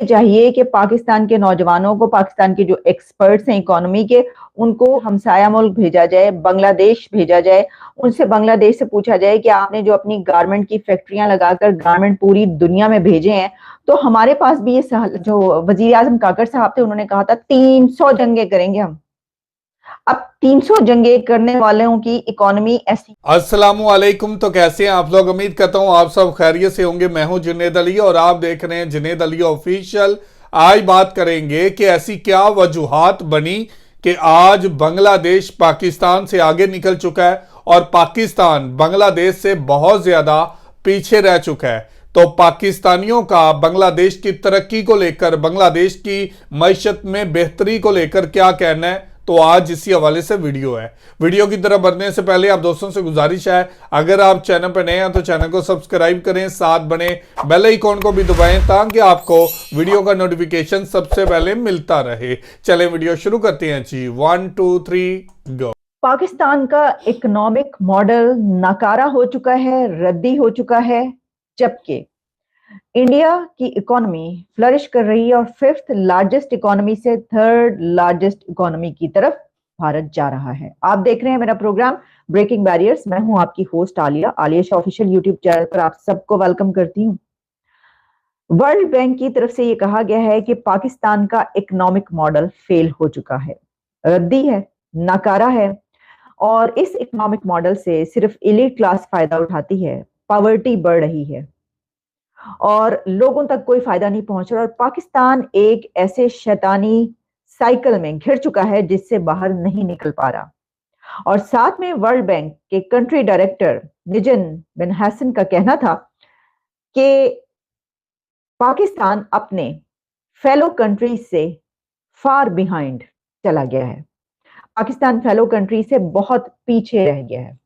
चाहिए कि पाकिस्तान के नौजवानों को, पाकिस्तान के जो एक्सपर्ट्स हैं इकोनॉमी के, उनको हमसाया मुल्क भेजा जाए, बांग्लादेश भेजा जाए। उनसे बांग्लादेश से पूछा जाए कि आपने जो अपनी गारमेंट की फैक्ट्रियां लगाकर गारमेंट पूरी दुनिया में भेजे हैं, तो हमारे पास भी ये जो वजीर आजम काकर साहब थे, उन्होंने कहा था 300 जंगे करेंगे हम। अब 300 जंगे करने वालों की इकोनॉमी ऐसी। अस्सलामु अलैकुम। तो कैसे हैं आप लोग? उम्मीद करता हूं आप सब खैरियत से होंगे। मैं हूं जुनेद अली और आप देख रहे हैं जुनेद अली ऑफिशियल। आज बात करेंगे कि ऐसी क्या वजूहात बनी कि आज बांग्लादेश पाकिस्तान से आगे निकल चुका है और पाकिस्तान बांग्लादेश से बहुत ज्यादा पीछे रह चुका है। तो पाकिस्तानियों का बांग्लादेश की तरक्की को लेकर, बांग्लादेश की मईशत में बेहतरी को लेकर क्या कहना है, तो आज इसी हवाले से वीडियो है। वीडियो की तरफ बढ़ने से पहले आप दोस्तों से गुजारिश है, अगर आप चैनल पर नए हैं तो चैनल को सब्सक्राइब करें, साथ बने बेल आइकॉन को भी दबाएं ताकि आपको वीडियो का नोटिफिकेशन सबसे पहले मिलता रहे। चलें वीडियो शुरू करते हैं जी। 1 2 3 गो। पाकिस्तान का इकोनॉमिक मॉडल नाकारा हो चुका है, रद्दी हो चुका है, जबकि इंडिया की इकोनॉमी फ्लरिश कर रही है और 5th लार्जेस्ट इकोनॉमी से 3rd लार्जेस्ट इकोनॉमी की तरफ भारत जा रहा है। आप देख रहे हैं मेरा प्रोग्राम ब्रेकिंग बैरियर्स। मैं हूं आपकी host Alia Shah official YouTube channel पर आप सबको वेलकम करती हूं। वर्ल्ड बैंक की तरफ से यह कहा गया है कि पाकिस्तान का इकोनॉमिक मॉडल फेल हो चुका है, रद्दी है, नाकारा है और इस इकोनॉमिक मॉडल से सिर्फ एलीट क्लास फायदा उठाती है, पॉवर्टी बढ़ रही है और लोगों तक कोई फायदा नहीं पहुंच रहा। और पाकिस्तान एक ऐसे शैतानी साइकिल में घिर चुका है जिससे बाहर नहीं निकल पा रहा। और साथ में वर्ल्ड बैंक के कंट्री डायरेक्टर निजन बिन हसन का कहना था कि पाकिस्तान अपने फेलो कंट्रीज से फार बिहाइंड चला गया है, पाकिस्तान फेलो कंट्री से बहुत पीछे रह गया है।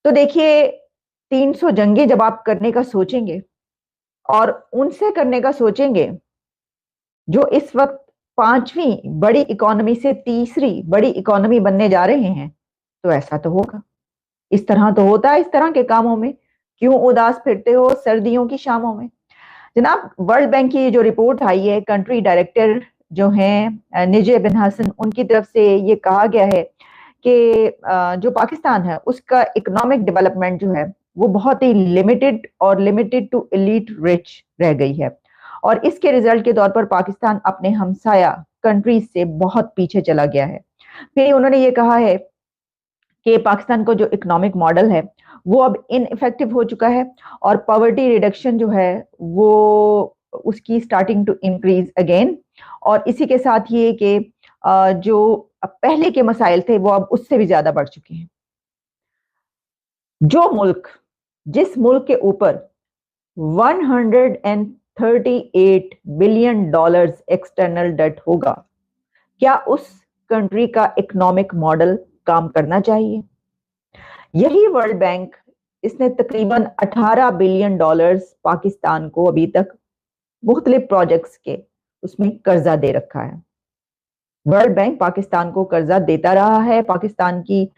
तो देखिए, 300 जंगे जब आप करने का सोचेंगे और उनसे करने का सोचेंगे जो इस वक्त 5वीं बड़ी इकोनॉमी से तीसरी बड़ी इकोनॉमी बनने जा रहे हैं, तो ऐसा तो होगा। इस तरह तो होता है। इस तरह के कामों में क्यों उदास फिरते हो सर्दियों की शामों में? जनाब, वर्ल्ड बैंक की जो रिपोर्ट आई है, कंट्री डायरेक्टर जो हैं निजे बिन हसन, उनकी तरफ से ये कहा गया है कि जो पाकिस्तान है उसका इकोनॉमिक डेवलपमेंट जो है वो बहुत ही लिमिटेड और लिमिटेड टू एलीट रिच रह गई है और इसके रिजल्ट के तौर पर पाकिस्तान अपने हमसाया कंट्रीज से बहुत पीछे चला गया है। फिर उन्होंने ये कहा है कि पाकिस्तान का जो इकोनॉमिक मॉडल है वो अब इनइफेक्टिव हो चुका है और पॉवर्टी रिडक्शन जो है वो उसकी स्टार्टिंग टू इंक्रीज अगेन। और इसी के साथ ये कि जो पहले के मसाइल थे वो अब उससे भी ज्यादा बढ़ चुके हैं। जिस मुल्क के ऊपर 138 बिलियन डॉलर्स एक्सटर्नल डेट होगा, क्या उस कंट्री का इकोनॉमिक मॉडल काम करना चाहिए? यही वर्ल्ड बैंक, इसने तकरीबन 18 बिलियन डॉलर्स पाकिस्तान को अभी तक मुख्तलिफ प्रोजेक्ट्स के उसमें कर्जा दे रखा है। वर्ल्ड बैंक पाकिस्तान को कर्जा देता रहा है, पाकिस्तान की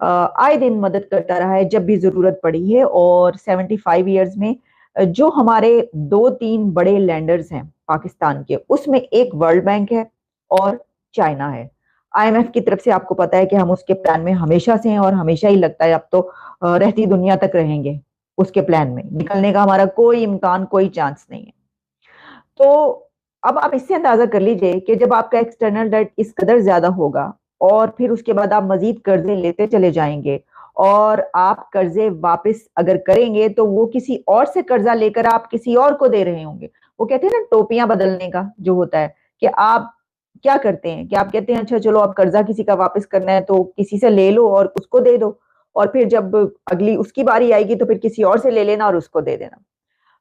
आए दिन मदद करता रहा है जब भी जरूरत पड़ी है। और 75 ईयर्स में जो हमारे 2-3 बड़े लैंडर्स हैं पाकिस्तान के, उसमें एक वर्ल्ड बैंक है और चाइना है। IMF की तरफ से आपको पता है कि हम उसके प्लान में हमेशा से हैं और हमेशा ही लगता है अब तो रहती दुनिया तक रहेंगे उसके प्लान में, निकलने का हमारा कोई इम्कान, कोई चांस नहीं है। तो अब आप इससे अंदाजा कर लीजिए कि जब आपका एक्सटर्नल डेट इस कदर ज्यादा होगा और फिर उसके बाद आप मजीद कर्जे लेते चले जाएंगे और आप कर्जे वापस अगर करेंगे तो वो किसी और से कर्जा लेकर आप किसी और को दे रहे होंगे। वो कहते हैं ना, टोपियां बदलने का जो होता है कि आप क्या करते हैं कि आप कहते हैं अच्छा चलो अब कर्जा किसी का वापस करना है तो किसी से ले लो और उसको दे दो, और फिर जब अगली उसकी बारी आएगी तो फिर किसी और से ले लेना और उसको दे देना।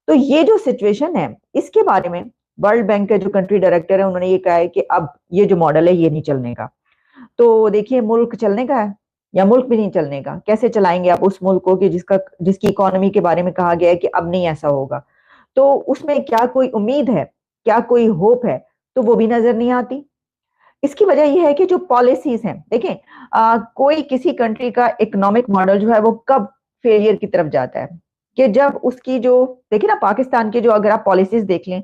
तो ये जो सिचुएशन है, इसके बारे में वर्ल्ड बैंक के जो कंट्री डायरेक्टर है उन्होंने ये कहा है कि अब ये जो मॉडल है ये नहीं चलने का। तो देखिए, मुल्क चलने का है या मुल्क भी नहीं चलने का? कैसे चलाएंगे आप उस मुल्क को कि जिसकी इकोनॉमी के बारे में कहा गया है कि अब नहीं ऐसा होगा? तो उसमें क्या कोई उम्मीद है, क्या कोई होप है? तो वो भी नजर नहीं आती। इसकी वजह यह है कि जो पॉलिसीज हैं, देखें कोई किसी कंट्री का इकोनॉमिक मॉडल जो है वो कब फेलियर की तरफ जाता है कि जब उसकी जो, देखिए ना, पाकिस्तान के जो अगर आप पॉलिसीज देख लें,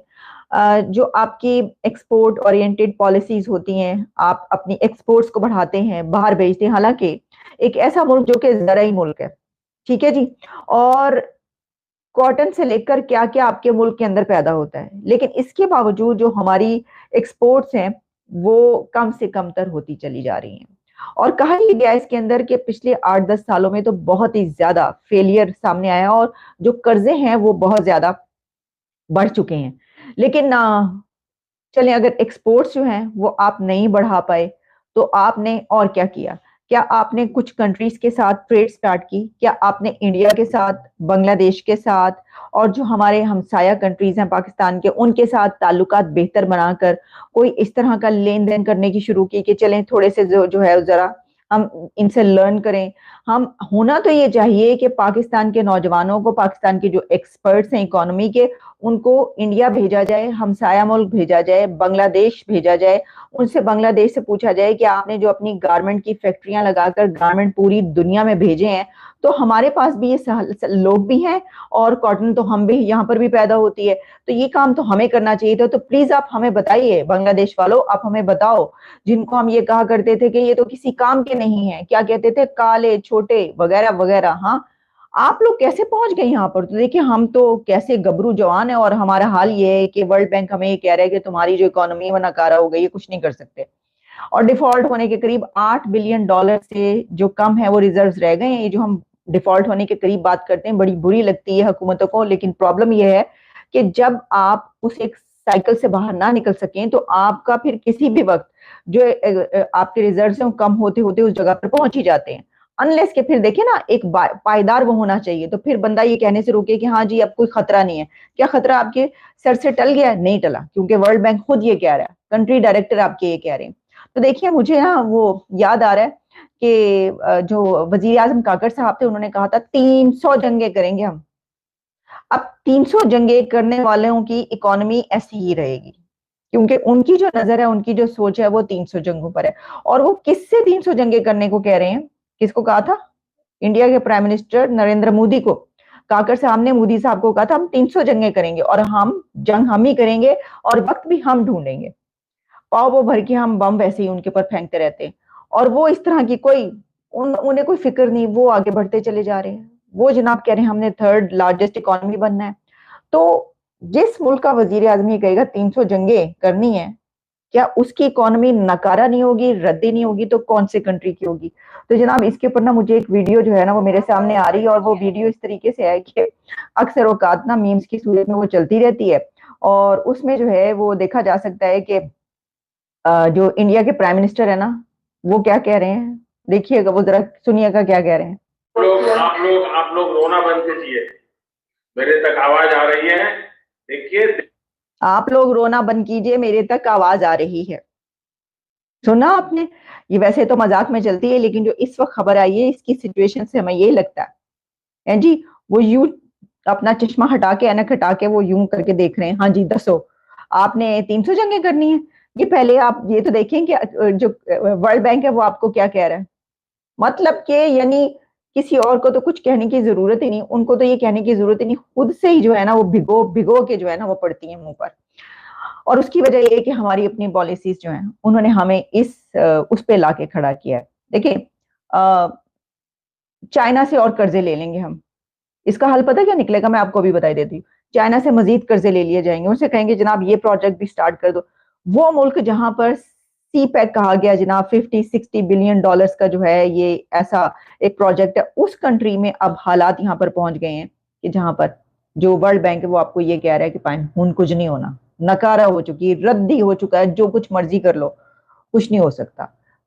जो आपकी एक्सपोर्ट ओरिएंटेड पॉलिसीज होती हैं, आप अपनी एक्सपोर्ट्स को बढ़ाते हैं, बाहर भेजते हैं, हालांकि एक ऐसा मुल्क जो कि ज़राई मुल्क है, ठीक है जी, और कॉटन से लेकर क्या क्या आपके मुल्क के अंदर पैदा होता है, लेकिन इसके बावजूद जो हमारी एक्सपोर्ट्स हैं वो कम से कम तर होती चली जा रही हैं। और कहा यह गया इसके अंदर कि पिछले 8-10 सालों में तो बहुत ही ज्यादा फेलियर सामने आया और जो कर्जे हैं वो बहुत ज्यादा बढ़ चुके हैं। लेकिन चलें, अगर एक्सपोर्ट्स जो हैं वो आप नहीं बढ़ा पाए तो आपने और क्या किया? क्या आपने कुछ कंट्रीज के साथ ट्रेड स्टार्ट की? क्या आपने इंडिया के साथ, बांग्लादेश के साथ और जो हमारे हमसाया कंट्रीज हैं पाकिस्तान के, उनके साथ ताल्लुकात बेहतर बनाकर कोई इस तरह का लेन देन करने की शुरू की कि चलें थोड़े से जो है जरा हम इनसे लर्न करें? हम होना तो ये चाहिए कि पाकिस्तान के नौजवानों को, पाकिस्तान के जो एक्सपर्ट्स हैं इकोनॉमी के, उनको इंडिया भेजा जाए, हमसाया मुल्क भेजा जाए, बांग्लादेश भेजा जाए, उनसे बांग्लादेश से पूछा जाए कि आपने जो अपनी गारमेंट की फैक्ट्रियां लगाकर गारमेंट पूरी दुनिया में भेजे हैं, तो हमारे पास भी ये लोग भी हैं और कॉटन तो हम भी यहाँ पर भी पैदा होती है, तो ये काम तो हमें करना चाहिए था। तो प्लीज आप हमें बताइए, बांग्लादेश वालों, आप हमें बताओ, जिनको हम ये कहा करते थे कि ये तो किसी काम के नहीं है, क्या कहते थे, काले छोटे वगैरह वगैरह, हाँ, आप लोग कैसे पहुंच गए यहाँ पर? तो देखिए, हम तो कैसे गबरू जवान है और हमारा हाल ये है कि वर्ल्ड बैंक हमें ये कह रहा है कि तुम्हारी जो इकोनॉमी है वो नकारा हो गई है, कुछ नहीं कर सकते। और डिफॉल्ट होने के करीब $8 बिलियन से जो कम है वो रिजर्व्स रह गए हैं। ये जो हम डिफॉल्ट होने के करीब बात करते हैं, बड़ी बुरी लगती है हुकूमतों को, लेकिन प्रॉब्लम यह है कि जब आप उस एक साइकिल से बाहर ना निकल सकें तो आपका फिर किसी भी वक्त जो आपके रिजर्व्स हैं कम होते होते उस जगह पर पहुंच ही जाते हैं। अनलेस के फिर देखिए ना, एक पायदार वो होना चाहिए, तो फिर बंदा ये कहने से रोके कि हाँ जी अब कोई खतरा नहीं है। क्या खतरा आपके सर से टल गया? नहीं टला, क्योंकि वर्ल्ड बैंक खुद ये कह रहा है, कंट्री डायरेक्टर आपके ये कह रहे हैं। तो देखिए, मुझे ना वो याद आ रहा है कि जो वजीर आजम काकर साहब थे, उन्होंने कहा था 300 जंगे करेंगे हम। अब 300 जंगे करने वालों की इकोनॉमी ऐसी ही रहेगी, क्योंकि उनकी जो नजर है, उनकी जो सोच है वो 300 जंगों पर है। और वो किससे 300 जंगे करने को कह रहे हैं? किसको कहा था? इंडिया के प्राइम मिनिस्टर नरेंद्र मोदी को। काकर साहब ने मोदी साहब को कहा था हम 300 जंगे करेंगे और जंग हम ही करेंगे और वक्त भी हम ढूंढेंगे। पाव वो भर के हम बम वैसे ही उनके ऊपर फेंकते रहते हैं और वो इस तरह की कोई उन्हें कोई फिक्र नहीं, वो आगे बढ़ते चले जा रहे हैं। वो जनाब कह रहे हैं हमने थर्ड लार्जेस्ट इकोनॉमी बनना है। तो जिस मुल्क का वजीर आजम ये कहेगा 300 जंगे करनी है, क्या उसकी इकोनॉमी नकारा नहीं होगी, रद्दी नहीं होगी, तो कौन से कंट्री की होगी? तो जनाब इसके ऊपर ना मुझे एक वीडियो जो है ना वो मेरे सामने आ रही है, और वो वीडियो इस तरीके से है कि अक्सर औकात ना मीम्स की सूरत में वो चलती रहती है, और उसमें जो है वो देखा जा सकता है कि जो इंडिया के प्राइम मिनिस्टर है ना, वो क्या कह रहे हैं। देखिएगा, वो जरा सुनिएगा क्या कह रहे हैं। आप लोग रोना बंद कीजिए, मेरे तक आवाज आ रही है, देखिए। आप लोग रोना बंद कीजिए, मेरे तक आवाज आ रही है। सुना आपने? ये वैसे तो मजाक में चलती है, लेकिन जो इस वक्त खबर आई है इसकी सिचुएशन से हमें ये लगता है जी, वो यूं अपना चश्मा हटा के, ऐनक हटा के वो यूं करके देख रहे हैं। हाँ जी, दसो, आपने 300 जंगे करनी है? ये पहले आप ये तो देखें कि जो वर्ल्ड बैंक है वो आपको क्या कह रहा है। मतलब कि यानी किसी और को तो कुछ कहने की जरूरत ही नहीं, उनको तो ये कहने की जरूरत ही नहीं, खुद से ही जो है ना वो भिगो भिगो के जो है ना वो पड़ती है मुंह पर। और उसकी वजह ये है कि हमारी अपनी पॉलिसीज जो हैं उन्होंने हमें उस पे लाके खड़ा किया है। देखिए, चाइना से और कर्जे ले लेंगे हम, इसका हल पता क्या निकलेगा? मैं आपको भी बताई देती हूँ। चाइना से मजीद कर्जे ले लिए जाएंगे, उनसे कहेंगे जनाब ये प्रोजेक्ट भी स्टार्ट कर दो। वो मुल्क जहां पर सी पैक कहा गया जनाब, 50-60 बिलियन डॉलर्स का जो है ये ऐसा एक प्रोजेक्ट है, उस कंट्री में अब हालात यहाँ पर पहुंच गए हैं कि जहां पर जो वर्ल्ड बैंक है वो आपको ये कह रहा है कि पाइन हुन कुछ नहीं होना, नकारा हो चुकी है, रद्दी हो चुका है, जो कुछ मर्जी कर लो, कुछ नहीं हो सकता।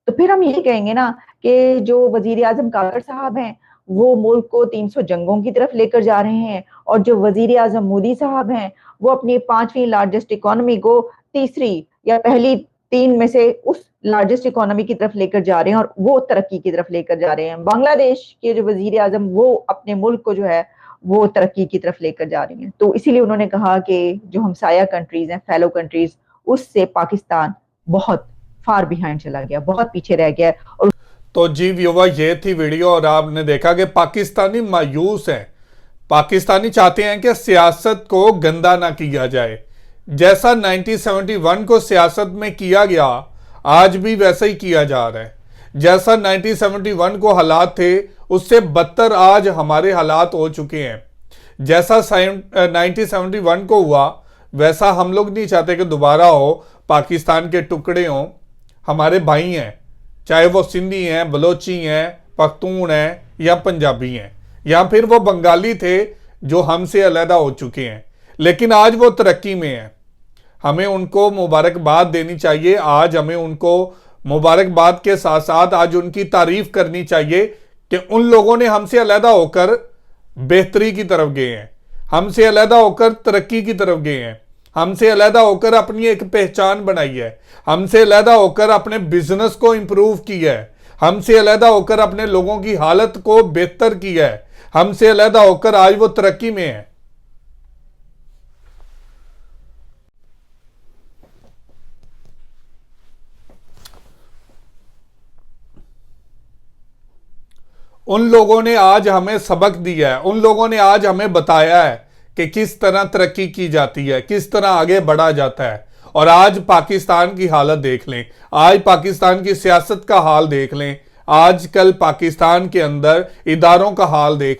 तो फिर हम ये कहेंगे ना कि जो वजीर आजम काकर साहब हैं वो मुल्क को 300 जंगों की तरफ लेकर जा रहे हैं, और जो वजीर आजम मोदी साहब हैं वो अपनी 5वीं लार्जेस्ट इकोनॉमी को तीसरी या पहली 3 में से उस लार्जेस्ट इकोनॉमी की तरफ लेकर जा रहे हैं, और वो तरक्की की तरफ लेकर जा रहे हैं। बांग्लादेश के जो वजीर आजम वो अपने मुल्क को जो है वो तरक्की की तरफ लेकर जा रही हैं। तो इसीलिए उन्होंने कहा कि जो हमसाया कंट्रीज हैं, फेलो कंट्रीज, उससे पाकिस्तान बहुत फार बिहाइंड चला गया, बहुत पीछे रह गया। और तो जी व्यूअर, ये थी वीडियो, और आपने देखा कि पाकिस्तानी मायूस हैं। पाकिस्तानी चाहते हैं कि सियासत को गंदा ना किया जाए, जैसा 1971 को सियासत में किया गया, आज भी वैसा ही किया जा रहा है। जैसा 1971 को हालात थे, उससे बदतर आज हमारे हालात हो चुके हैं। जैसा 1971 को हुआ, वैसा हम लोग नहीं चाहते कि दोबारा हो। पाकिस्तान के टुकड़े हों, हमारे भाई हैं, चाहे वो सिंधी हैं, बलोची हैं, पख्तून हैं या पंजाबी हैं, या फिर वो बंगाली थे जो हमसे अलहदा हो चुके हैं, लेकिन आज वो तरक्की में हैं। हमें उनको मुबारकबाद देनी चाहिए। आज हमें उनको मुबारकबाद के साथ साथ आज उनकी तारीफ करनी चाहिए कि उन लोगों ने हमसे अलहदा होकर बेहतरी की तरफ गए हैं, हमसे अलहदा होकर तरक्की की तरफ गए हैं, हमसे अलहदा होकर अपनी एक पहचान बनाई है, हमसे अलहदा होकर अपने बिजनेस को इंप्रूव किया है, हमसे अलहदा होकर अपने लोगों की हालत को बेहतर किया है, हमसे अलहदा होकर आज वो तरक्की में है। उन लोगों ने आज हमें सबक दिया है, उन लोगों ने आज हमें बताया है कि किस तरह तरक्की की जाती है, किस तरह आगे बढ़ा जाता है। और आज पाकिस्तान की हालत देख लें, आज पाकिस्तान की सियासत का हाल देख लें, आजकल पाकिस्तान के अंदर इदारों का हाल देख